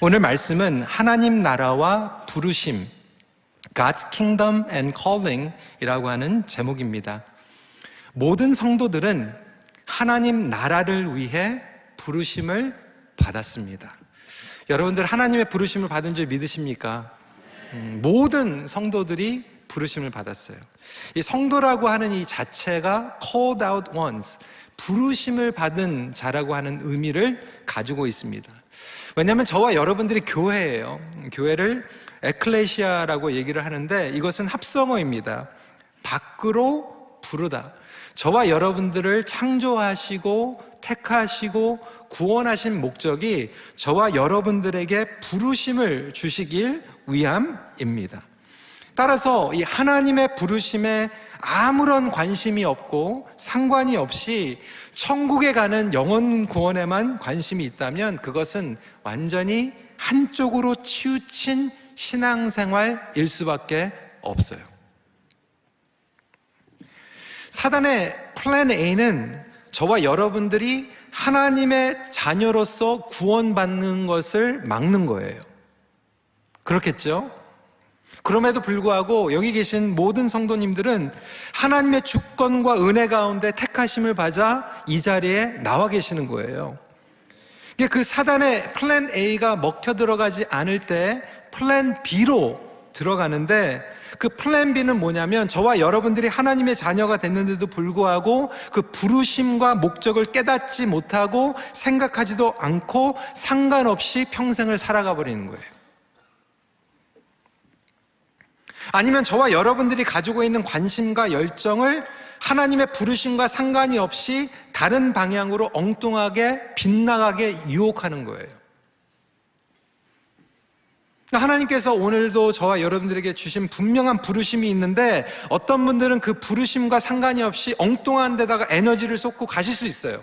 오늘 말씀은 하나님 나라와 부르심, God's Kingdom and Calling 이라고 하는 제목입니다. 모든 성도들은 하나님 나라를 위해 부르심을 받았습니다. 여러분들 하나님의 부르심을 받은 줄 믿으십니까? 모든 성도들이 부르심을 받았어요. 이 성도라고 하는 이 자체가 called out ones, 부르심을 받은 자라고 하는 의미를 가지고 있습니다. 왜냐하면 저와 여러분들이 교회예요. 교회를 에클레시아라고 얘기를 하는데 이것은 합성어입니다. 밖으로 부르다. 저와 여러분들을 창조하시고 택하시고 구원하신 목적이 저와 여러분들에게 부르심을 주시길 위함입니다. 따라서 이 하나님의 부르심에 아무런 관심이 없고 상관이 없이 천국에 가는 영혼 구원에만 관심이 있다면 그것은 완전히 한쪽으로 치우친 신앙생활일 수밖에 없어요. 사단의 플랜 A는 저와 여러분들이 하나님의 자녀로서 구원받는 것을 막는 거예요. 그렇겠죠? 그럼에도 불구하고 여기 계신 모든 성도님들은 하나님의 주권과 은혜 가운데 택하심을 받아 이 자리에 나와 계시는 거예요. 그 사단의 플랜 A가 먹혀 들어가지 않을 때 플랜 B로 들어가는데 그 플랜 B는 뭐냐면 저와 여러분들이 하나님의 자녀가 됐는데도 불구하고 그 부르심과 목적을 깨닫지 못하고 생각하지도 않고 상관없이 평생을 살아가 버리는 거예요. 아니면 저와 여러분들이 가지고 있는 관심과 열정을 하나님의 부르심과 상관이 없이 다른 방향으로 엉뚱하게 빗나가게 유혹하는 거예요. 하나님께서 오늘도 저와 여러분들에게 주신 분명한 부르심이 있는데 어떤 분들은 그 부르심과 상관이 없이 엉뚱한 데다가 에너지를 쏟고 가실 수 있어요.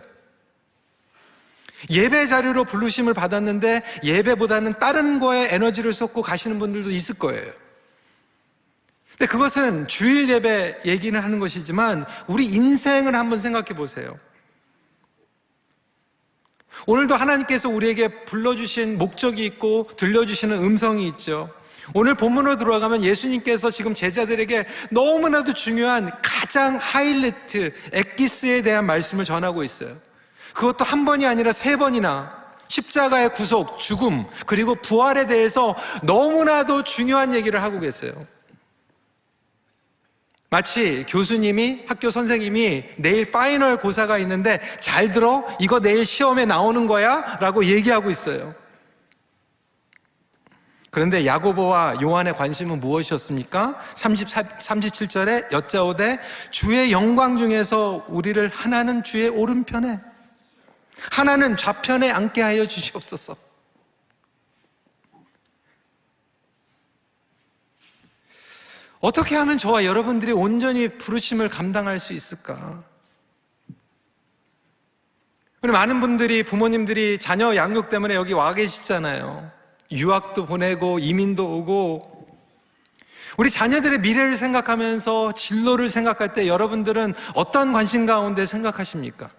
예배 자리로 부르심을 받았는데 예배보다는 다른 거에 에너지를 쏟고 가시는 분들도 있을 거예요. 근데 그것은 주일 예배 얘기는 하는 것이지만 우리 인생을 한번 생각해 보세요. 오늘도 하나님께서 우리에게 불러주신 목적이 있고 들려주시는 음성이 있죠. 오늘 본문으로 들어가면 예수님께서 지금 제자들에게 너무나도 중요한 가장 하이라이트, 엑기스에 대한 말씀을 전하고 있어요. 그것도 한 번이 아니라 3번이나 십자가의 구속, 죽음, 그리고 부활에 대해서 너무나도 중요한 얘기를 하고 계세요. 마치 교수님이, 학교 선생님이 내일 파이널 고사가 있는데 잘 들어? 이거 내일 시험에 나오는 거야? 라고 얘기하고 있어요. 그런데 야고보와 요한의 관심은 무엇이었습니까? 37절에 여짜오되 주의 영광 중에서 우리를 하나는 주의 오른편에 하나는 좌편에 앉게 하여 주시옵소서. 어떻게 하면 저와 여러분들이 온전히 부르심을 감당할 수 있을까? 우리 많은 분들이, 부모님들이 자녀 양육 때문에 여기 와 계시잖아요. 유학도 보내고 이민도 오고. 우리 자녀들의 미래를 생각하면서 진로를 생각할 때 여러분들은 어떤 관심 가운데 생각하십니까?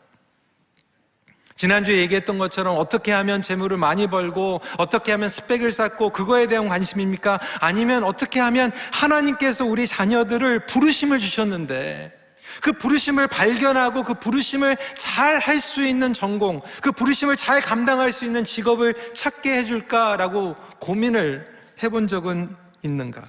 지난주에 얘기했던 것처럼 어떻게 하면 재물을 많이 벌고 어떻게 하면 스펙을 쌓고 그거에 대한 관심입니까? 아니면 어떻게 하면 하나님께서 우리 자녀들을 부르심을 주셨는데 그 부르심을 발견하고 그 부르심을 잘 할 수 있는 전공, 그 부르심을 잘 감당할 수 있는 직업을 찾게 해줄까라고 고민을 해본 적은 있는가?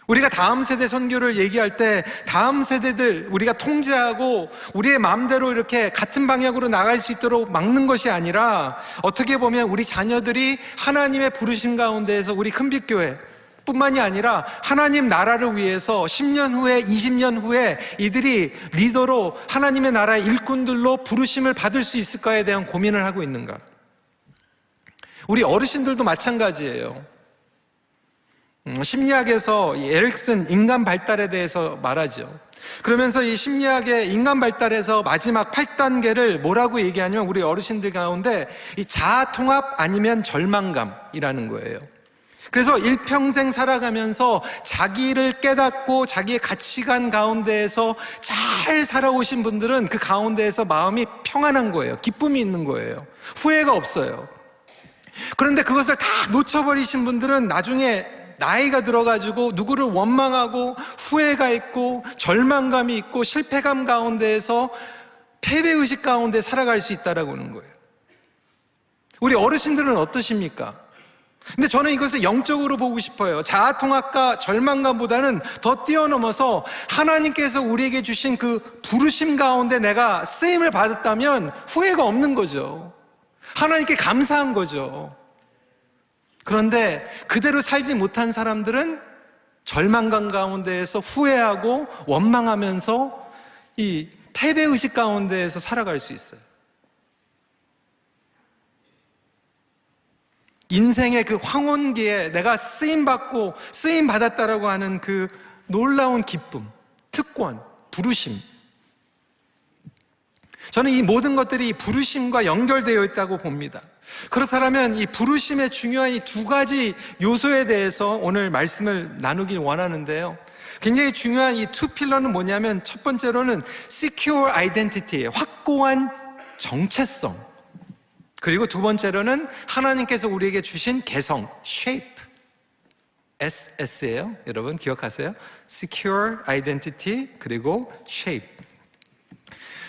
우리가 다음 세대 선교를 얘기할 때 다음 세대들 우리가 통제하고 우리의 마음대로 이렇게 같은 방향으로 나갈 수 있도록 막는 것이 아니라 어떻게 보면 우리 자녀들이 하나님의 부르심 가운데에서 우리 큰빛교회 뿐만이 아니라 하나님 나라를 위해서 10년 후에 20년 후에 이들이 리더로 하나님의 나라의 일꾼들로 부르심을 받을 수 있을까에 대한 고민을 하고 있는가? 우리 어르신들도 마찬가지예요. 심리학에서 에릭슨 인간 발달에 대해서 말하죠. 그러면서 이 심리학의 인간 발달에서 마지막 8단계를 뭐라고 얘기하냐면 우리 어르신들 가운데 이 자아 통합 아니면 절망감이라는 거예요. 그래서 일평생 살아가면서 자기를 깨닫고 자기의 가치관 가운데에서 잘 살아오신 분들은 그 가운데에서 마음이 평안한 거예요. 기쁨이 있는 거예요. 후회가 없어요. 그런데 그것을 다 놓쳐버리신 분들은 나중에 나이가 들어가지고 누구를 원망하고 후회가 있고 절망감이 있고 실패감 가운데에서 패배의식 가운데 살아갈 수 있다라고 하는 거예요. 우리 어르신들은 어떠십니까? 근데 저는 이것을 영적으로 보고 싶어요. 자아통합과 절망감보다는 더 뛰어넘어서 하나님께서 우리에게 주신 그 부르심 가운데 내가 쓰임을 받았다면 후회가 없는 거죠. 하나님께 감사한 거죠. 그런데 그대로 살지 못한 사람들은 절망감 가운데에서 후회하고 원망하면서 이 패배의식 가운데에서 살아갈 수 있어요. 인생의 그 황혼기에 내가 쓰임받고 쓰임받았다라고 하는 그 놀라운 기쁨, 특권, 부르심. 저는 이 모든 것들이 부르심과 연결되어 있다고 봅니다. 그렇다면 이 부르심의 중요한 이 두 가지 요소에 대해서 오늘 말씀을 나누길 원하는데요. 굉장히 중요한 이 투 필러는 뭐냐면 첫 번째로는 secure identity예요. 확고한 정체성. 그리고 두 번째로는 하나님께서 우리에게 주신 개성, shape. SS예요. 여러분 기억하세요? secure identity 그리고 shape.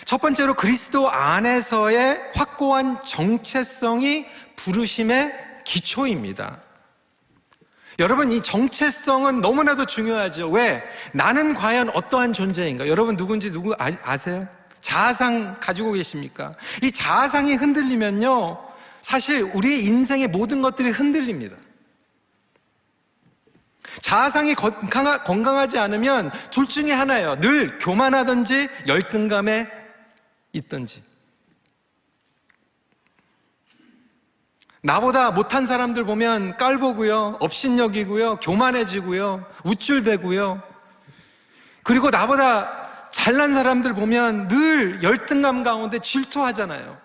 첫 번째로 그리스도 안에서의 확고한 정체성이 부르심의 기초입니다. 여러분 이 정체성은 너무나도 중요하죠. 왜? 나는 과연 어떠한 존재인가? 여러분 누군지 아세요? 자아상 가지고 계십니까? 이 자아상이 흔들리면요 사실 우리의 인생의 모든 것들이 흔들립니다. 자아상이 건강하지 않으면 둘 중에 하나예요. 늘 교만하든지 열등감에 있든지. 나보다 못한 사람들 보면 깔보고요, 업신여기고요, 교만해지고요, 우쭐대고요. 그리고 나보다 잘난 사람들 보면 늘 열등감 가운데 질투하잖아요.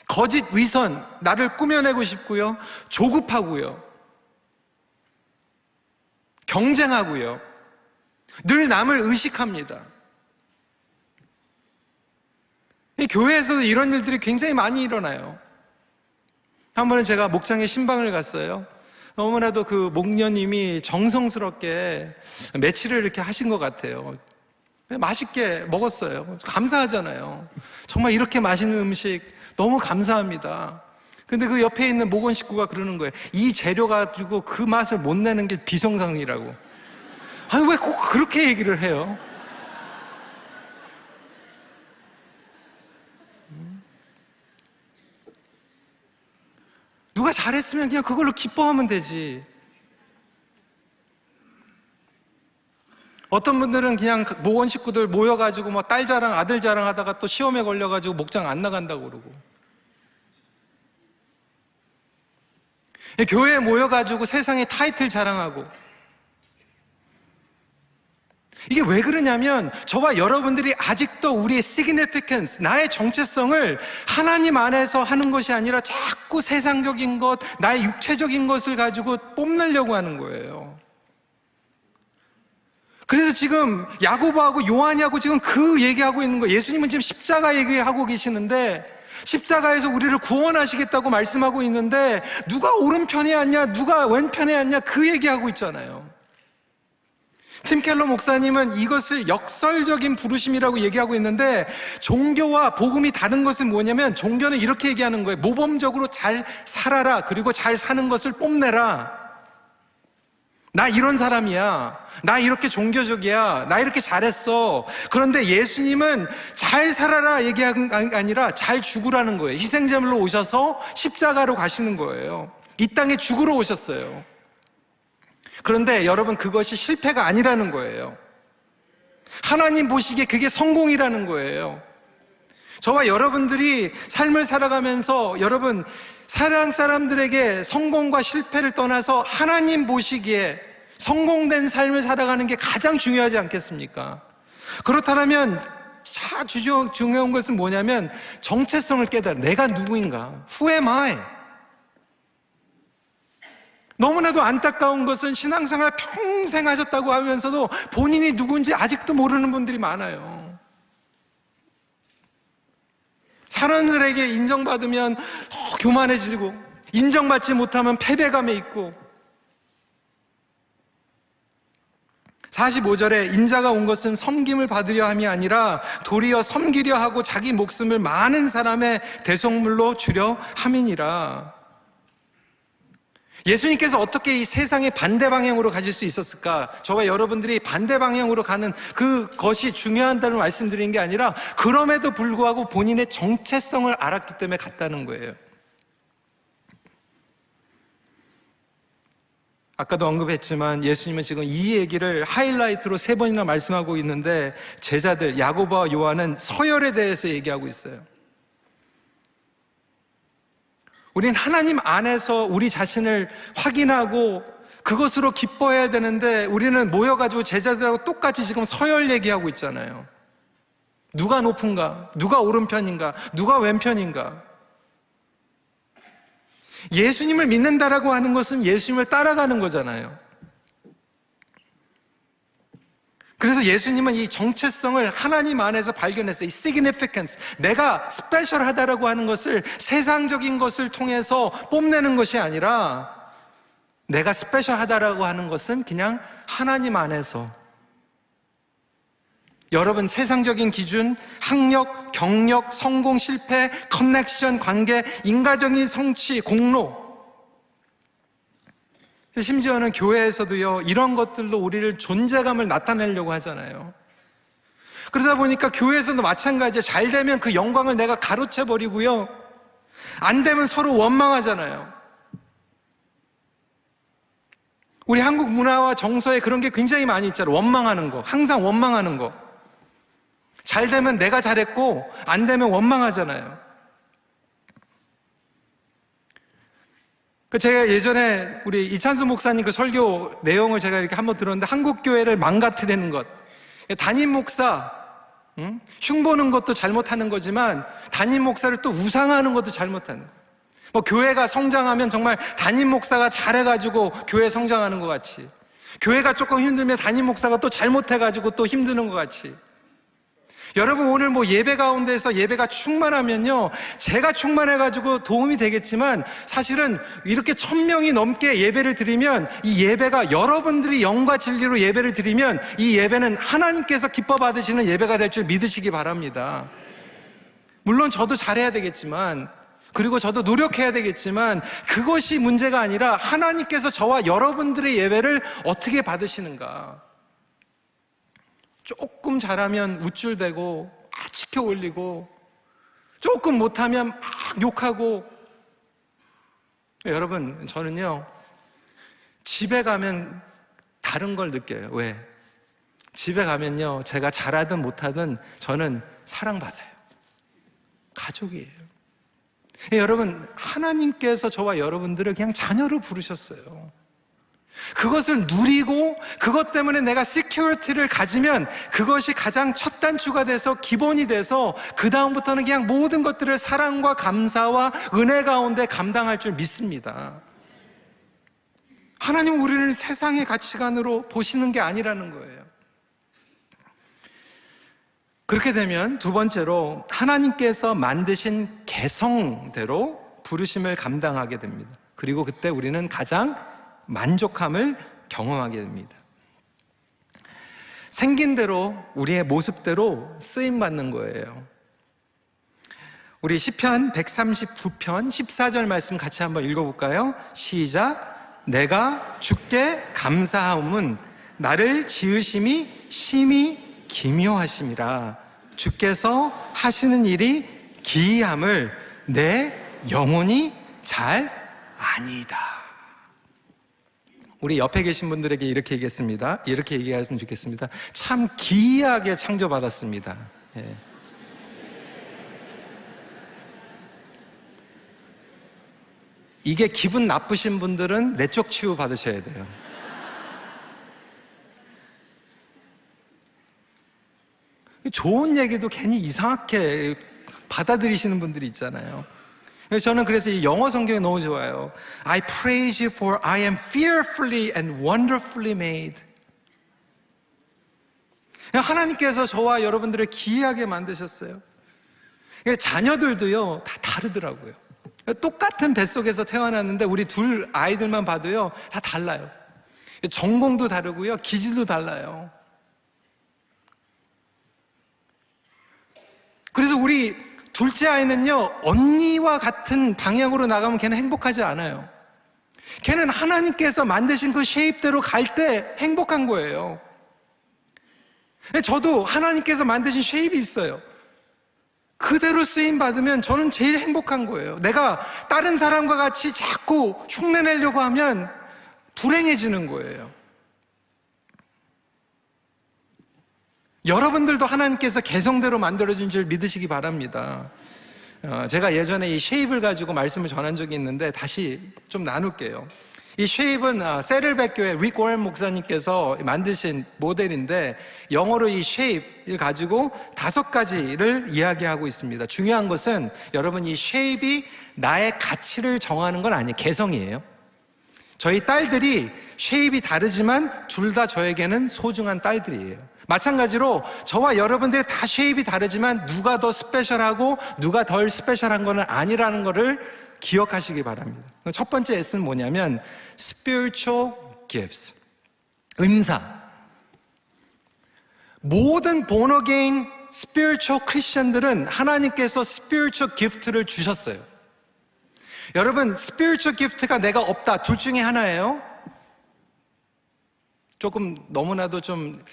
거짓 위선, 나를 꾸며내고 싶고요, 조급하고요, 경쟁하고요, 늘 남을 의식합니다. 이 교회에서도 이런 일들이 굉장히 많이 일어나요. 한 번은 제가 목장에 신방을 갔어요. 너무나도 그 목녀님이 정성스럽게 매치를 이렇게 하신 것 같아요. 맛있게 먹었어요. 감사하잖아요. 정말 이렇게 맛있는 음식 너무 감사합니다. 근데 그 옆에 있는 목원 식구가 그러는 거예요. 이 재료 가지고 그 맛을 못 내는 게 비정상이라고. 아니 왜 꼭 그렇게 얘기를 해요? 누가 잘했으면 그냥 그걸로 기뻐하면 되지. 어떤 분들은 그냥 모원 식구들 모여가지고 뭐 딸 자랑, 아들 자랑 하다가 또 시험에 걸려가지고 목장 안 나간다고 그러고. 교회에 모여가지고 세상에 타이틀 자랑하고. 이게 왜 그러냐면 저와 여러분들이 아직도 우리의 significance, 나의 정체성을 하나님 안에서 하는 것이 아니라 자꾸 세상적인 것, 나의 육체적인 것을 가지고 뽐내려고 하는 거예요. 그래서 지금 야고보하고 요한이하고 지금 그 얘기하고 있는 거예요. 예수님은 지금 십자가 얘기하고 계시는데 십자가에서 우리를 구원하시겠다고 말씀하고 있는데 누가 오른편에 앉냐, 누가 왼편에 앉냐 그 얘기하고 있잖아요. 팀 켈러 목사님은 이것을 역설적인 부르심이라고 얘기하고 있는데 종교와 복음이 다른 것은 뭐냐면 종교는 이렇게 얘기하는 거예요. 모범적으로 잘 살아라. 그리고 잘 사는 것을 뽐내라. 나 이런 사람이야. 나 이렇게 종교적이야. 나 이렇게 잘했어. 그런데 예수님은 잘 살아라 얘기하는 게 아니라 잘 죽으라는 거예요. 희생제물로 오셔서 십자가로 가시는 거예요. 이 땅에 죽으러 오셨어요. 그런데 여러분 그것이 실패가 아니라는 거예요. 하나님 보시기에 그게 성공이라는 거예요. 저와 여러분들이 삶을 살아가면서 여러분 세상 사람들에게 성공과 실패를 떠나서 하나님 보시기에 성공된 삶을 살아가는 게 가장 중요하지 않겠습니까? 그렇다면 중요한 것은 뭐냐면 정체성을 깨달아. 내가 누구인가? Who am I? 너무나도 안타까운 것은 신앙생활 평생 하셨다고 하면서도 본인이 누군지 아직도 모르는 분들이 많아요. 사람들에게 인정받으면 교만해지고, 인정받지 못하면 패배감에 있고. 45절에 인자가 온 것은 섬김을 받으려 함이 아니라 도리어 섬기려 하고 자기 목숨을 많은 사람의 대속물로 주려 함이니라. 예수님께서 어떻게 이 세상의 반대 방향으로 가실 수 있었을까? 저와 여러분들이 반대 방향으로 가는 그것이 중요한다는 말씀드리는 게 아니라 그럼에도 불구하고 본인의 정체성을 알았기 때문에 갔다는 거예요. 아까도 언급했지만 예수님은 지금 이 얘기를 하이라이트로 3번이나 말씀하고 있는데 제자들 야고보와 요한은 서열에 대해서 얘기하고 있어요. 우린 하나님 안에서 우리 자신을 확인하고 그것으로 기뻐해야 되는데 우리는 모여가지고 제자들하고 똑같이 지금 서열 얘기하고 있잖아요. 누가 높은가? 누가 오른편인가? 누가 왼편인가? 예수님을 믿는다라고 하는 것은 예수님을 따라가는 거잖아요. 그래서 예수님은 이 정체성을 하나님 안에서 발견했어요. 이 significance, 내가 스페셜하다라고 하는 것을 세상적인 것을 통해서 뽐내는 것이 아니라 내가 스페셜하다라고 하는 것은 그냥 하나님 안에서. 여러분, 세상적인 기준, 학력, 경력, 성공, 실패, 커넥션, 관계, 인간적인 성취, 공로, 심지어는 교회에서도요, 이런 것들로 우리를 존재감을 나타내려고 하잖아요. 그러다 보니까 교회에서도 마찬가지예요. 잘 되면 그 영광을 내가 가로채버리고요, 안 되면 서로 원망하잖아요. 우리 한국 문화와 정서에 그런 게 굉장히 많이 있잖아요. 원망하는 거, 항상 원망하는 거. 잘 되면 내가 잘했고 안 되면 원망하잖아요. 제가 예전에 우리 이찬수 목사님 그 설교 내용을 제가 이렇게 한번 들었는데, 한국 교회를 망가뜨리는 것, 담임 목사 흉보는 것도 잘못하는 거지만 담임 목사를 또 우상하는 것도 잘못하는 거. 교회가 성장하면 정말 담임 목사가 잘해가지고 교회 성장하는 것 같이, 교회가 조금 힘들면 담임 목사가 또 잘못해가지고 또 힘드는 것 같이. 여러분, 오늘 예배 가운데서 예배가 충만하면요, 제가 충만해가지고 도움이 되겠지만 사실은 이렇게 1000명이 넘게 예배를 드리면, 이 예배가 여러분들이 영과 진리로 예배를 드리면 이 예배는 하나님께서 기뻐 받으시는 예배가 될 줄 믿으시기 바랍니다. 물론 저도 잘해야 되겠지만, 그리고 저도 노력해야 되겠지만, 그것이 문제가 아니라 하나님께서 저와 여러분들의 예배를 어떻게 받으시는가. 조금 잘하면 우쭐대고 막 치켜 올리고, 조금 못하면 막 욕하고. 여러분, 저는요, 집에 가면 다른 걸 느껴요. 왜? 집에 가면요, 제가 잘하든 못하든 저는 사랑받아요. 가족이에요. 여러분, 하나님께서 저와 여러분들을 그냥 자녀로 부르셨어요. 그것을 누리고 그것 때문에 내가 시큐리티를 가지면 그것이 가장 첫 단추가 돼서 기본이 돼서 그 다음부터는 그냥 모든 것들을 사랑과 감사와 은혜 가운데 감당할 줄 믿습니다. 하나님은 우리를 세상의 가치관으로 보시는 게 아니라는 거예요. 그렇게 되면 두 번째로 하나님께서 만드신 개성대로 부르심을 감당하게 됩니다. 그리고 그때 우리는 가장 만족함을 경험하게 됩니다. 생긴 대로, 우리의 모습대로 쓰임받는 거예요. 우리 시편 139편 14절 말씀 같이 한번 읽어볼까요? 시작. 내가 주께 감사함은 나를 지으심이 심히 기묘하심이라. 주께서 하시는 일이 기이함을 내 영혼이 잘 아니이다. 우리 옆에 계신 분들에게 이렇게 얘기했습니다. 이렇게 얘기하면 좋겠습니다. 참 기이하게 창조받았습니다. 예. 이게 기분 나쁘신 분들은 내적 치유 받으셔야 돼요. 좋은 얘기도 괜히 이상하게 받아들이시는 분들이 있잖아요. 저는 이 영어 성경이 너무 좋아요. I praise you for I am fearfully and wonderfully made. 하나님께서 저와 여러분들을 기이하게 만드셨어요. 자녀들도요, 다 다르더라고요. 똑같은 뱃속에서 태어났는데 우리 둘 아이들만 봐도요, 다 달라요. 전공도 다르고요, 기질도 달라요. 그래서 우리 둘째 아이는요, 언니와 같은 방향으로 나가면 걔는 행복하지 않아요. 걔는 하나님께서 만드신 그 쉐입대로 갈 때 행복한 거예요. 저도 하나님께서 만드신 쉐입이 있어요. 그대로 쓰임 받으면 저는 제일 행복한 거예요. 내가 다른 사람과 같이 자꾸 흉내내려고 하면 불행해지는 거예요. 여러분들도 하나님께서 개성대로 만들어준 줄 믿으시기 바랍니다. 제가 예전에 이 쉐입을 가지고 말씀을 전한 적이 있는데 다시 좀 나눌게요. 이 쉐입은 세를백교의 릭 워런 목사님께서 만드신 모델인데, 영어로 이 쉐입을 가지고 5가지를 이야기하고 있습니다. 중요한 것은 여러분, 이 쉐입이 나의 가치를 정하는 건 아니에요. 개성이에요. 저희 딸들이 쉐입이 다르지만 둘 다 저에게는 소중한 딸들이에요. 마찬가지로 저와 여러분들이 다 쉐입이 다르지만 누가 더 스페셜하고 누가 덜 스페셜한 건 아니라는 것을 기억하시기 바랍니다. 첫 번째 S는 뭐냐면 spiritual gifts, 은사. 모든 born again spiritual 크리스천들은 하나님께서 spiritual gift를 주셨어요. 여러분, spiritual gift가 내가 없다, 둘 중에 하나예요. 조금 너무나도 좀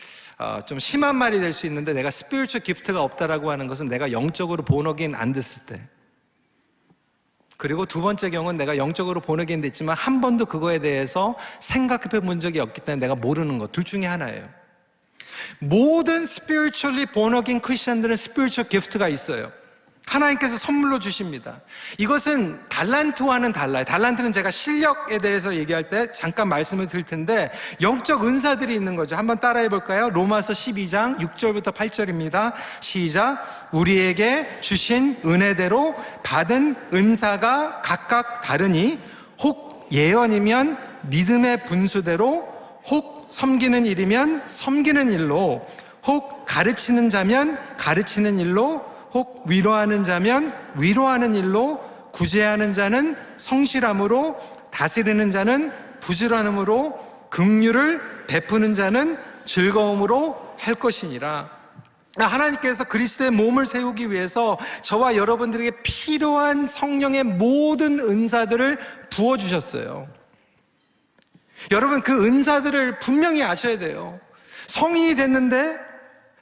심한 말이 될 수 있는데, 내가 spiritual gift가 없다라고 하는 것은 내가 영적으로 born again 안 됐을 때, 그리고 두 번째 경우는 내가 영적으로 born again 됐지만 한 번도 그거에 대해서 생각해 본 적이 없기 때문에 내가 모르는 것, 둘 중에 하나예요. 모든 spiritually born again 크리스천들은 spiritual gift가 있어요. 하나님께서 선물로 주십니다. 이것은 달란트와는 달라요. 달란트는 제가 실력에 대해서 얘기할 때 잠깐 말씀을 드릴 텐데, 영적 은사들이 있는 거죠. 한번 따라해 볼까요? 로마서 12장 6절부터 8절입니다. 시작. 우리에게 주신 은혜대로 받은 은사가 각각 다르니, 혹 예언이면 믿음의 분수대로, 혹 섬기는 일이면 섬기는 일로, 혹 가르치는 자면 가르치는 일로, 혹 위로하는 자면 위로하는 일로, 구제하는 자는 성실함으로, 다스리는 자는 부지런함으로, 긍휼을 베푸는 자는 즐거움으로 할 것이니라. 하나님께서 그리스도의 몸을 세우기 위해서 저와 여러분들에게 필요한 성령의 모든 은사들을 부어주셨어요. 여러분, 그 은사들을 분명히 아셔야 돼요. 성인이 됐는데,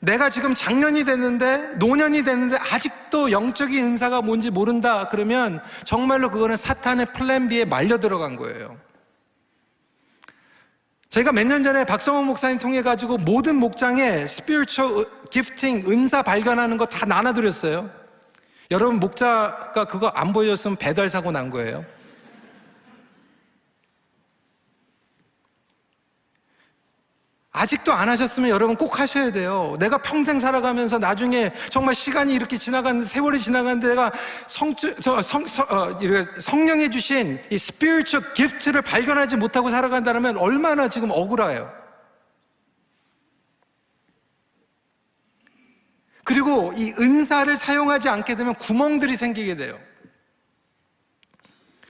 내가 지금 장년이 됐는데, 노년이 됐는데 아직도 영적인 은사가 뭔지 모른다 그러면 정말로 그거는 사탄의 플랜 B에 말려 들어간 거예요. 저희가 몇 년 전에 박성호 목사님 통해 가지고 모든 목장에 spiritual gifting, 은사 발견하는 거 다 나눠드렸어요. 여러분, 목자가 그거 안 보여줬으면 배달 사고 난 거예요. 아직도 안 하셨으면 여러분 꼭 하셔야 돼요. 내가 평생 살아가면서 나중에 정말 시간이 이렇게 지나가는데, 세월이 지나가는데 내가 성령이 주신 이 spiritual gift를 발견하지 못하고 살아간다면 얼마나 지금 억울해요. 그리고 이 은사를 사용하지 않게 되면 구멍들이 생기게 돼요.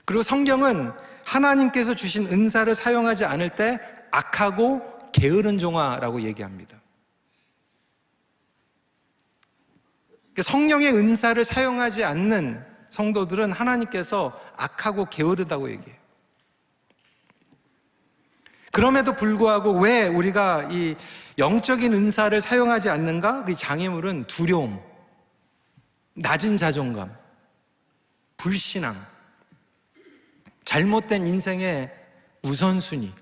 그리고 성경은 하나님께서 주신 은사를 사용하지 않을 때 악하고 게으른 종아라고 얘기합니다. 성령의 은사를 사용하지 않는 성도들은 하나님께서 악하고 게으르다고 얘기해요. 그럼에도 불구하고 왜 우리가 이 영적인 은사를 사용하지 않는가? 그 장애물은 두려움, 낮은 자존감, 불신앙, 잘못된 인생의 우선순위,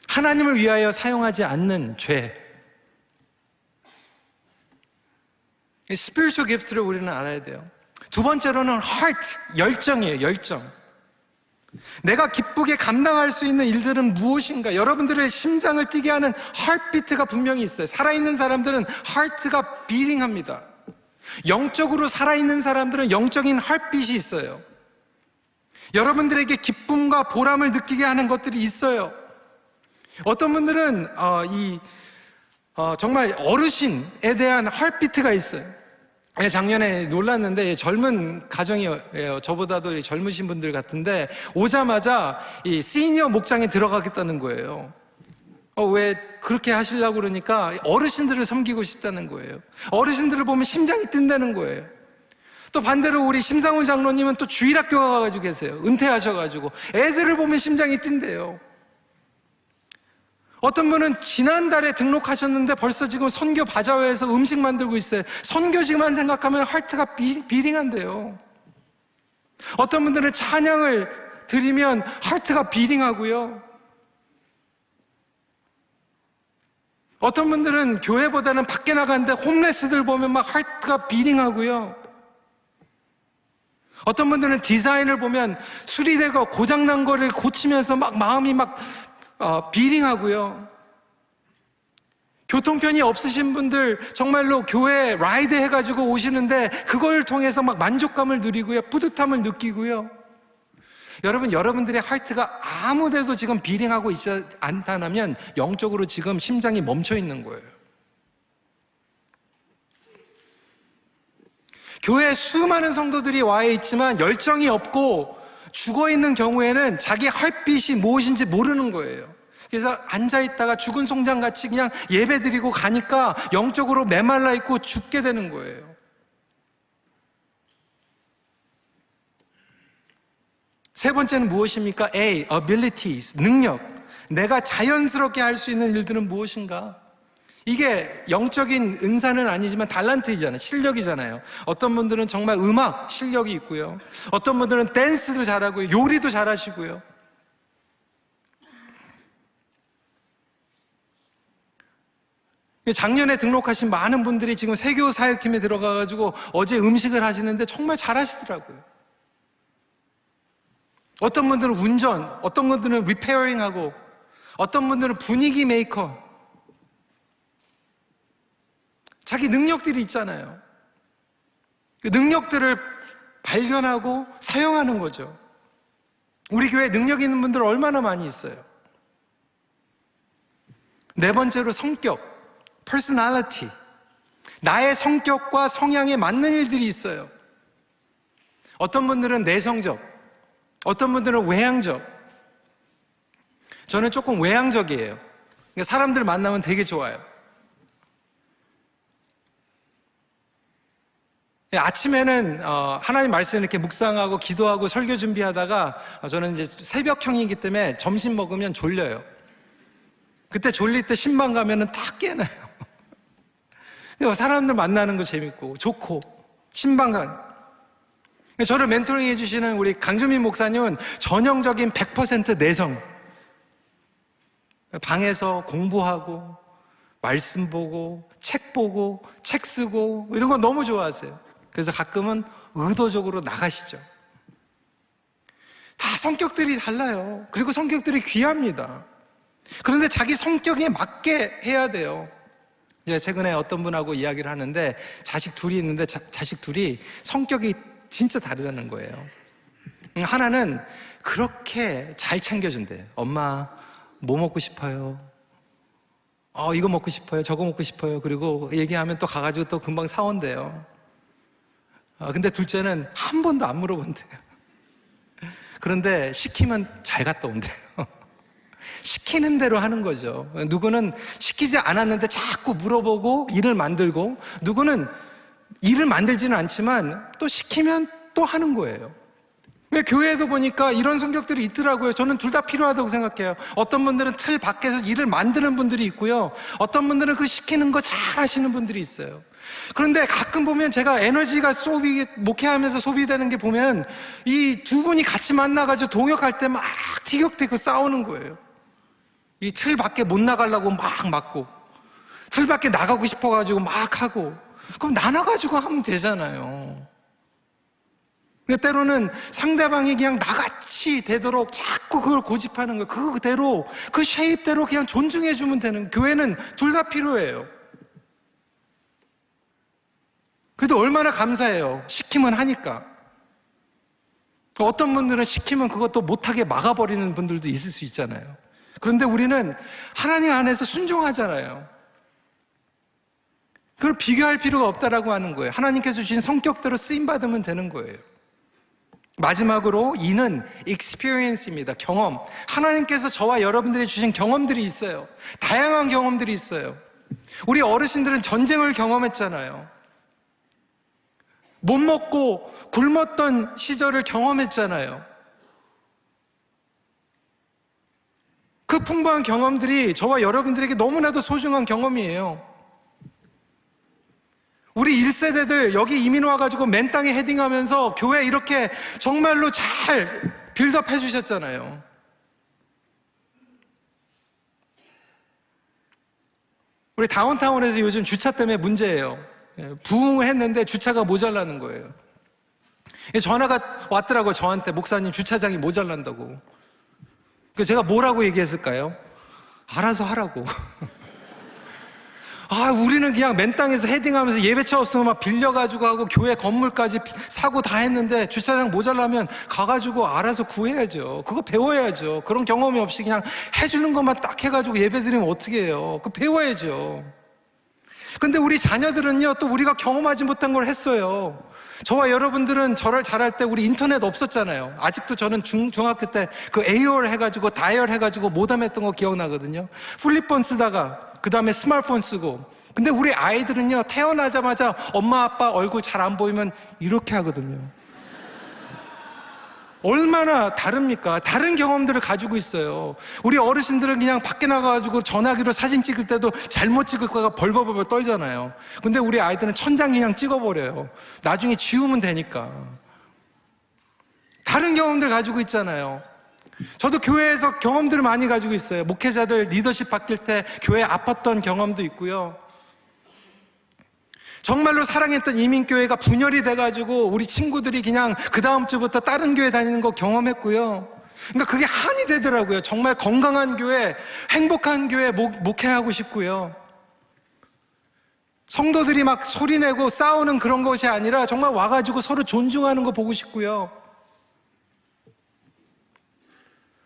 하나님을 위하여 사용하지 않는 죄. 스피리추얼 기프트를 우리는 알아야 돼요. 두 번째로는 heart, 열정이에요. 열정. 내가 기쁘게 감당할 수 있는 일들은 무엇인가? 여러분들의 심장을 뛰게 하는 heartbeat가 분명히 있어요. 살아있는 사람들은 heart가 beating합니다. 영적으로 살아있는 사람들은 영적인 heartbeat이 있어요. 여러분들에게 기쁨과 보람을 느끼게 하는 것들이 있어요. 어떤 분들은 정말 어르신에 대한 heartbeat가 있어요. 작년에 놀랐는데 젊은 가정이에요. 저보다도 젊으신 분들 같은데 오자마자 이 시니어 목장에 들어가겠다는 거예요. 왜 그렇게 하시려고 그러니까 어르신들을 섬기고 싶다는 거예요. 어르신들을 보면 심장이 뛴다는 거예요. 또 반대로 우리 심상훈 장로님은 또 주일학교 가가지고 계세요. 은퇴하셔가지고 애들을 보면 심장이 뛴대요. 어떤 분은 지난달에 등록하셨는데 벌써 지금 선교 바자회에서 음식 만들고 있어요. 선교지만 생각하면 하트가 비링한데요. 어떤 분들은 찬양을 드리면 하트가 비링하고요. 어떤 분들은 교회보다는 밖에 나가는데 홈레스들 보면 막 하트가 비링하고요. 어떤 분들은 디자인을 보면 수리되고 고장난 거를 고치면서 막 마음이 막 비링하고요. 교통편이 없으신 분들 정말로 교회 라이드 해가지고 오시는데 그걸 통해서 막 만족감을 누리고요, 뿌듯함을 느끼고요. 여러분들의 하트가 아무데도 지금 비링하고 있지 않다면 영적으로 지금 심장이 멈춰 있는 거예요. 교회에 수많은 성도들이 와 있지만 열정이 없고 죽어있는 경우에는 자기 헐빛이 무엇인지 모르는 거예요. 그래서 앉아있다가 죽은 송장같이 그냥 예배드리고 가니까 영적으로 메말라 있고 죽게 되는 거예요. 세 번째는 무엇입니까? A, abilities, 능력. 내가 자연스럽게 할 수 있는 일들은 무엇인가? 이게 영적인 은사는 아니지만 달란트이잖아요. 실력이잖아요. 어떤 분들은 정말 음악 실력이 있고요. 어떤 분들은 댄스도 잘하고요. 요리도 잘하시고요. 작년에 등록하신 많은 분들이 지금 세교 사역팀에 들어가가지고 어제 음식을 하시는데 정말 잘하시더라고요. 어떤 분들은 운전, 어떤 분들은 리페어링하고, 어떤 분들은 분위기 메이커. 자기 능력들이 있잖아요. 그 능력들을 발견하고 사용하는 거죠. 우리 교회에 능력 있는 분들 얼마나 많이 있어요. 네 번째로 성격, personality. 나의 성격과 성향에 맞는 일들이 있어요. 어떤 분들은 내성적, 어떤 분들은 외향적. 저는 조금 외향적이에요. 그러니까 사람들 만나면 되게 좋아요. 아침에는 하나님 말씀 이렇게 묵상하고 기도하고 설교 준비하다가 저는 이제 새벽형이기 때문에 점심 먹으면 졸려요. 그때 졸릴 때 신방 가면은 다 깨나요. 사람들 만나는 거 재밌고 좋고 신방 가. 저를 멘토링 해주시는 우리 강주민 목사님은 전형적인 100% 내성. 방에서 공부하고 말씀 보고 책 보고 책 쓰고 이런 거 너무 좋아하세요. 그래서 가끔은 의도적으로 나가시죠. 다 성격들이 달라요. 그리고 성격들이 귀합니다. 그런데 자기 성격에 맞게 해야 돼요. 최근에 어떤 분하고 이야기를 하는데 자식 둘이 있는데 자식 둘이 성격이 진짜 다르다는 거예요. 하나는 그렇게 잘 챙겨준대요. 엄마 뭐 먹고 싶어요? 이거 먹고 싶어요. 저거 먹고 싶어요. 그리고 얘기하면 또 가가지고 또 금방 사온대요. 근데 둘째는 한 번도 안 물어본대요. 그런데 시키면 잘 갔다 온대요. 시키는 대로 하는 거죠. 누구는 시키지 않았는데 자꾸 물어보고 일을 만들고, 누구는 일을 만들지는 않지만 또 시키면 또 하는 거예요. 교회에도 보니까 이런 성격들이 있더라고요. 저는 둘 다 필요하다고 생각해요. 어떤 분들은 틀 밖에서 일을 만드는 분들이 있고요. 어떤 분들은 그 시키는 거 잘 하시는 분들이 있어요. 그런데 가끔 보면 제가 에너지가 목회하면서 소비되는 게 보면 이 두 분이 같이 만나가지고 동역할 때 막 티격태격 싸우는 거예요. 이 틀 밖에 못 나가려고 막 맞고, 틀 밖에 나가고 싶어가지고 막 하고, 그럼 나눠가지고 하면 되잖아요. 때로는 상대방이 그냥 나같이 되도록 자꾸 그걸 고집하는 거예요. 그대로, 그 쉐입대로 그냥 존중해주면 되는, 교회는 둘 다 필요해요. 그래도 얼마나 감사해요. 시키면 하니까. 어떤 분들은 시키면 그것도 못하게 막아버리는 분들도 있을 수 있잖아요. 그런데 우리는 하나님 안에서 순종하잖아요. 그걸 비교할 필요가 없다라고 하는 거예요. 하나님께서 주신 성격대로 쓰임받으면 되는 거예요. 마지막으로 이는 experience입니다. 경험. 하나님께서 저와 여러분들이 주신 경험들이 있어요. 다양한 경험들이 있어요. 우리 어르신들은 전쟁을 경험했잖아요. 못 먹고 굶었던 시절을 경험했잖아요. 그 풍부한 경험들이 저와 여러분들에게 너무나도 소중한 경험이에요. 우리 1세대들 여기 이민 와가지고 맨 땅에 헤딩하면서 교회 이렇게 정말로 잘 빌드업 해주셨잖아요. 우리 다운타운에서 요즘 주차 때문에 문제예요. 부흥했는데 주차가 모자라는 거예요. 전화가 왔더라고요. 저한테 목사님 주차장이 모자란다고. 그래서 제가 뭐라고 얘기했을까요? 알아서 하라고. 우리는 그냥 맨 땅에서 헤딩하면서 예배차 없으면 막 빌려가지고 하고 교회 건물까지 사고 다 했는데 주차장 모자라면 가가지고 알아서 구해야죠. 그거 배워야죠. 그런 경험이 없이 그냥 해주는 것만 딱 해가지고 예배 드리면 어떻게 해요? 그거 배워야죠. 근데 우리 자녀들은요, 또 우리가 경험하지 못한 걸 했어요. 저와 여러분들은 저를 잘할 때 우리 인터넷 없었잖아요. 아직도 저는 중학교 때 그 AOL 해가지고 다이얼 해가지고 모담했던 거 기억나거든요. 플립폰 쓰다가 그 다음에 스마트폰 쓰고. 근데 우리 아이들은요, 태어나자마자 엄마 아빠 얼굴 잘 안 보이면 이렇게 하거든요. 얼마나 다릅니까? 다른 경험들을 가지고 있어요. 우리 어르신들은 그냥 밖에 나가가지고 전화기로 사진 찍을 때도 잘못 찍을까 벌벌벌 떨잖아요. 근데 우리 아이들은 천장 그냥 찍어버려요. 나중에 지우면 되니까. 다른 경험들 가지고 있잖아요. 저도 교회에서 경험들을 많이 가지고 있어요. 목회자들 리더십 바뀔 때 교회 아팠던 경험도 있고요. 정말로 사랑했던 이민교회가 분열이 돼가지고 우리 친구들이 그냥 그 다음 주부터 다른 교회 다니는 거 경험했고요. 그러니까 그게 한이 되더라고요. 정말 건강한 교회, 행복한 교회 목회하고 싶고요. 성도들이 막 소리내고 싸우는 그런 것이 아니라 정말 와가지고 서로 존중하는 거 보고 싶고요.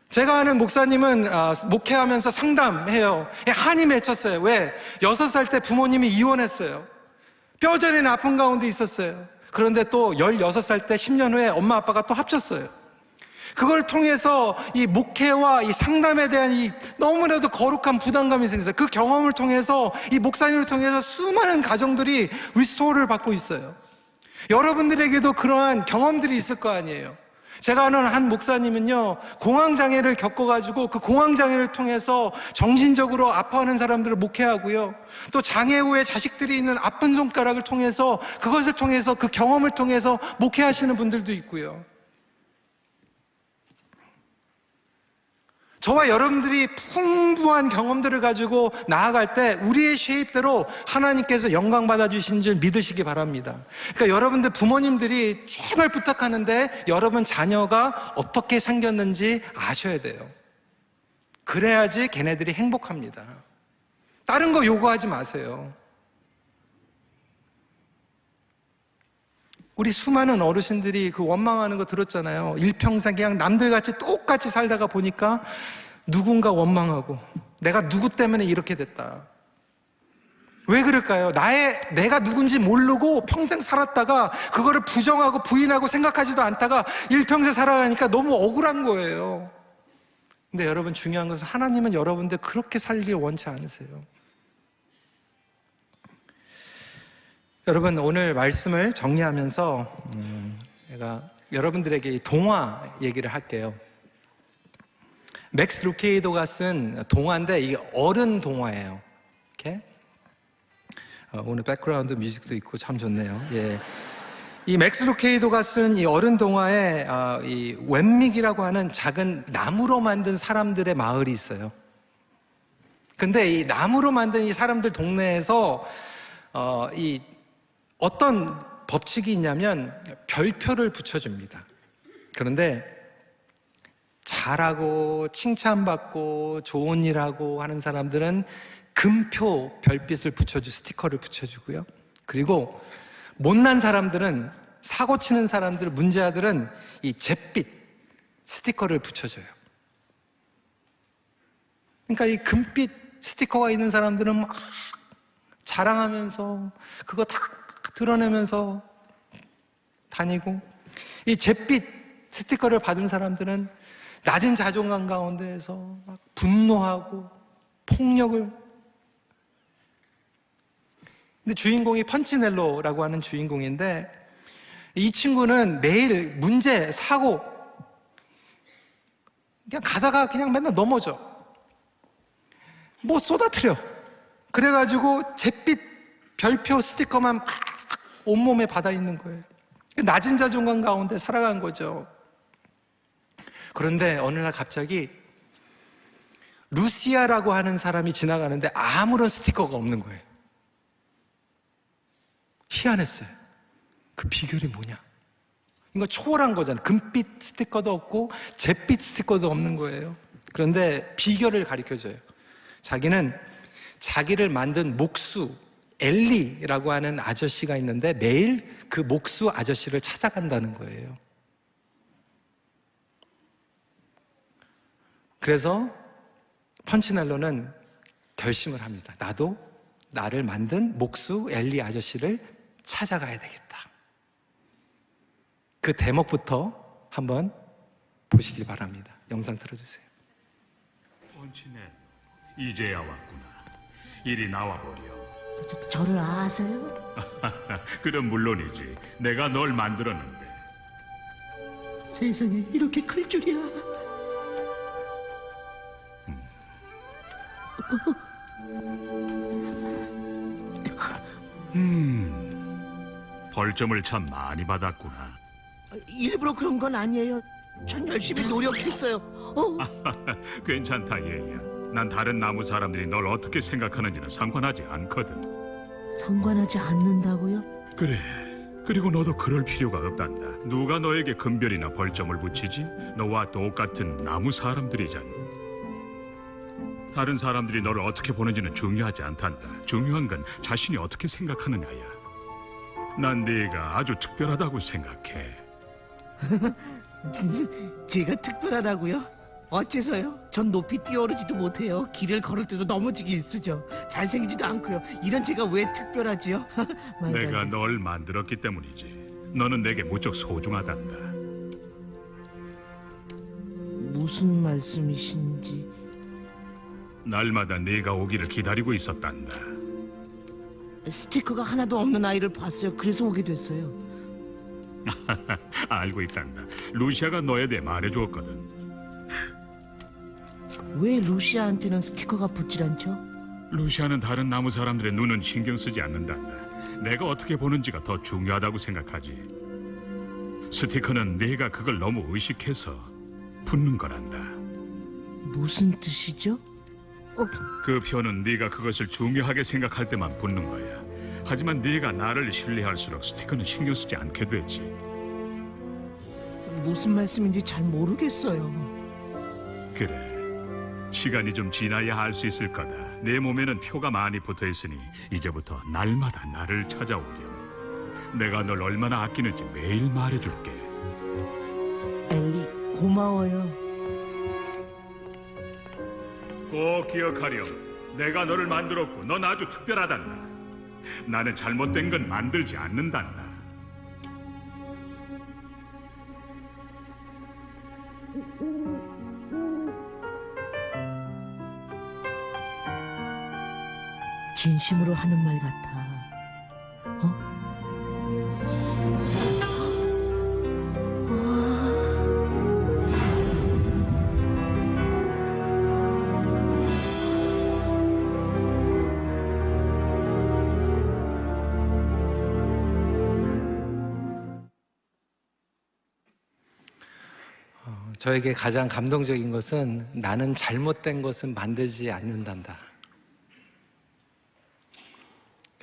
제가 아는 목사님은 목회하면서 상담해요. 한이 맺혔어요. 왜? 6살 때 부모님이 이혼했어요. 뼈저리는 아픈 가운데 있었어요. 그런데 또 16살 때 10년 후에 엄마 아빠가 또 합쳤어요. 그걸 통해서 이 목회와 이 상담에 대한 이 너무나도 거룩한 부담감이 생겼어요. 그 경험을 통해서 이 목사님을 통해서 수많은 가정들이 리스토어를 받고 있어요. 여러분들에게도 그러한 경험들이 있을 거 아니에요. 제가 아는 한 목사님은요, 공황장애를 겪어가지고 그 공황장애를 통해서 정신적으로 아파하는 사람들을 목회하고요, 또 장애 후에 자식들이 있는 아픈 손가락을 통해서 그것을 통해서 그 경험을 통해서 목회하시는 분들도 있고요. 저와 여러분들이 풍부한 경험들을 가지고 나아갈 때 우리의 쉐입대로 하나님께서 영광 받아주신 줄 믿으시기 바랍니다. 그러니까 여러분들 부모님들이 제발 부탁하는데 여러분 자녀가 어떻게 생겼는지 아셔야 돼요. 그래야지 걔네들이 행복합니다. 다른 거 요구하지 마세요. 우리 수많은 어르신들이 그 원망하는 거 들었잖아요. 일평생 그냥 남들같이 똑같이 살다가 보니까 누군가 원망하고 내가 누구 때문에 이렇게 됐다. 왜 그럴까요? 내가 누군지 모르고 평생 살았다가 그거를 부정하고 부인하고 생각하지도 않다가 일평생 살아가니까 너무 억울한 거예요. 근데 여러분, 중요한 것은 하나님은 여러분들 그렇게 살길 원치 않으세요. 여러분, 오늘 말씀을 정리하면서 제가 여러분들에게 동화 얘기를 할게요. 맥스 루케이도가 쓴 동화인데 이게 어른 동화예요. 이렇게 오늘 백그라운드 뮤직도 있고 참 좋네요. 예. 이 맥스 루케이도가 쓴 이 어른 동화에 이 웸믹이라고 하는 작은 나무로 만든 사람들의 마을이 있어요. 근데 이 나무로 만든 이 사람들 동네에서 이 어떤 법칙이 있냐면 별표를 붙여줍니다. 그런데 잘하고 칭찬받고 좋은 일하고 하는 사람들은 금표 별빛을 스티커를 붙여주고요. 그리고 못난 사람들은, 사고치는 사람들, 문제아들은 이 잿빛 스티커를 붙여줘요. 그러니까 이 금빛 스티커가 있는 사람들은 막 자랑하면서 그거 다 드러내면서 다니고, 이 잿빛 스티커를 받은 사람들은 낮은 자존감 가운데에서 막 분노하고 폭력을. 근데 주인공이 펀치넬로라고 하는 주인공인데, 이 친구는 매일 문제, 사고, 그냥 가다가 그냥 맨날 넘어져. 뭐 쏟아뜨려. 그래가지고 잿빛 별표 스티커만 막 온몸에 받아 있는 거예요. 낮은 자존감 가운데 살아간 거죠. 그런데 어느 날 갑자기 루시아라고 하는 사람이 지나가는데 아무런 스티커가 없는 거예요. 희한했어요. 그 비결이 뭐냐? 이거 초월한 거잖아요. 금빛 스티커도 없고 잿빛 스티커도 없는 거예요. 그런데 비결을 가르쳐줘요. 자기는 자기를 만든 목수 엘리라고 하는 아저씨가 있는데 매일 그 목수 아저씨를 찾아간다는 거예요. 그래서 펀치넬로는 결심을 합니다. 나도 나를 만든 목수 엘리 아저씨를 찾아가야 되겠다. 그 대목부터 한번 보시길 바랍니다. 영상 틀어주세요. 펀치넬로, 이제야 왔구나. 이리 나와보려. 저를 아세요? 그럼 물론이지. 내가 널 만들었는데. 세상에 이렇게 클 줄이야. 벌점을 참 많이 받았구나. 일부러 그런 건 아니에요. 전 열심히 노력했어요. 괜찮다, 얘야. 난 다른 나무 사람들이 널 어떻게 생각하는지는 상관하지 않거든. 상관하지 않는다고요? 그래. 그리고 너도 그럴 필요가 없단다. 누가 너에게 금별이나 벌점을 붙이지? 너와 똑같은 나무 사람들이잖아. 다른 사람들이 너를 어떻게 보는지는 중요하지 않단다. 중요한 건 자신이 어떻게 생각하느냐야. 난 네가 아주 특별하다고 생각해. 제가 특별하다고요? 어째서요? 전 높이 뛰어오르지도 못해요. 길을 걸을 때도 넘어지기 일쑤죠. 잘생기지도 않고요. 이런 제가 왜 특별하지요? 내가 널 만들었기 때문이지. 너는 내게 무척 소중하단다. 무슨 말씀이신지. 날마다 네가 오기를 기다리고 있었단다. 스티커가 하나도 없는 아이를 봤어요. 그래서 오게 됐어요. 알고 있단다. 루시아가 너에 대해 말해주었거든. 왜 루시아한테는 스티커가 붙질 않죠? 루시아는 다른 나무 사람들의 눈은 신경 쓰지 않는단다. 내가 어떻게 보는지가 더 중요하다고 생각하지. 스티커는 네가 그걸 너무 의식해서 붙는 거란다. 무슨 뜻이죠? 그 표는 네가 그것을 중요하게 생각할 때만 붙는 거야. 하지만 네가 나를 신뢰할수록 스티커는 신경 쓰지 않게 되지. 무슨 말씀인지 잘 모르겠어요. 그래. 시간이 좀 지나야 알 수 있을 거다. 내 몸에는 표가 많이 붙어 있으니 이제부터 날마다 나를 찾아오렴. 내가 널 얼마나 아끼는지 매일 말해줄게. 엘리, 고마워요. 꼭 기억하렴. 내가 너를 만들었고 넌 아주 특별하단다. 나는 잘못된 건 만들지 않는단다. 진심으로 하는 말 같아. 저에게 가장 감동적인 것은 나는 잘못된 것은 만들지 않는단다.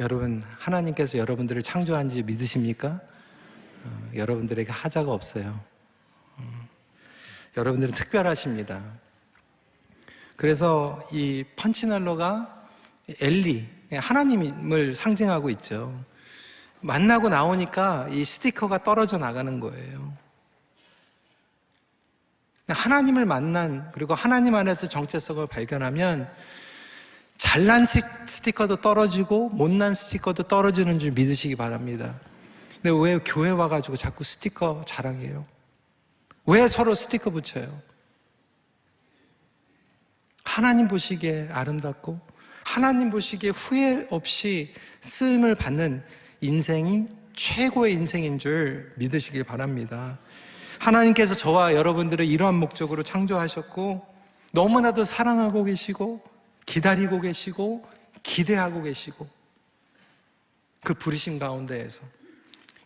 여러분, 하나님께서 여러분들을 창조한지 믿으십니까? 여러분들에게 하자가 없어요. 여러분들은 특별하십니다. 그래서 이 펀치넬로가 엘리, 하나님을 상징하고 있죠. 만나고 나오니까 이 스티커가 떨어져 나가는 거예요. 하나님을 만난, 그리고 하나님 안에서 정체성을 발견하면 잘난 스티커도 떨어지고 못난 스티커도 떨어지는 줄 믿으시기 바랍니다. 근데 왜 교회 와가지고 자꾸 스티커 자랑해요? 왜 서로 스티커 붙여요? 하나님 보시기에 아름답고 하나님 보시기에 후회 없이 쓰임을 받는 인생이 최고의 인생인 줄 믿으시길 바랍니다. 하나님께서 저와 여러분들을 이러한 목적으로 창조하셨고 너무나도 사랑하고 계시고 기다리고 계시고 기대하고 계시고 그 부르심 가운데에서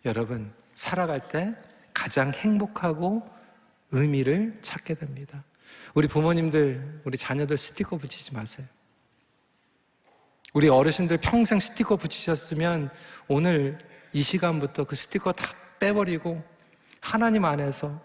여러분 살아갈 때 가장 행복하고 의미를 찾게 됩니다. 우리 부모님들, 우리 자녀들 스티커 붙이지 마세요. 우리 어르신들 평생 스티커 붙이셨으면 오늘 이 시간부터 그 스티커 다 빼버리고 하나님 안에서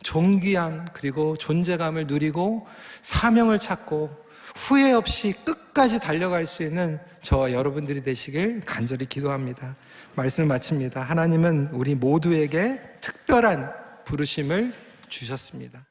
존귀함 그리고 존재감을 누리고 사명을 찾고 후회 없이 끝까지 달려갈 수 있는 저와 여러분들이 되시길 간절히 기도합니다. 말씀을 마칩니다. 하나님은 우리 모두에게 특별한 부르심을 주셨습니다.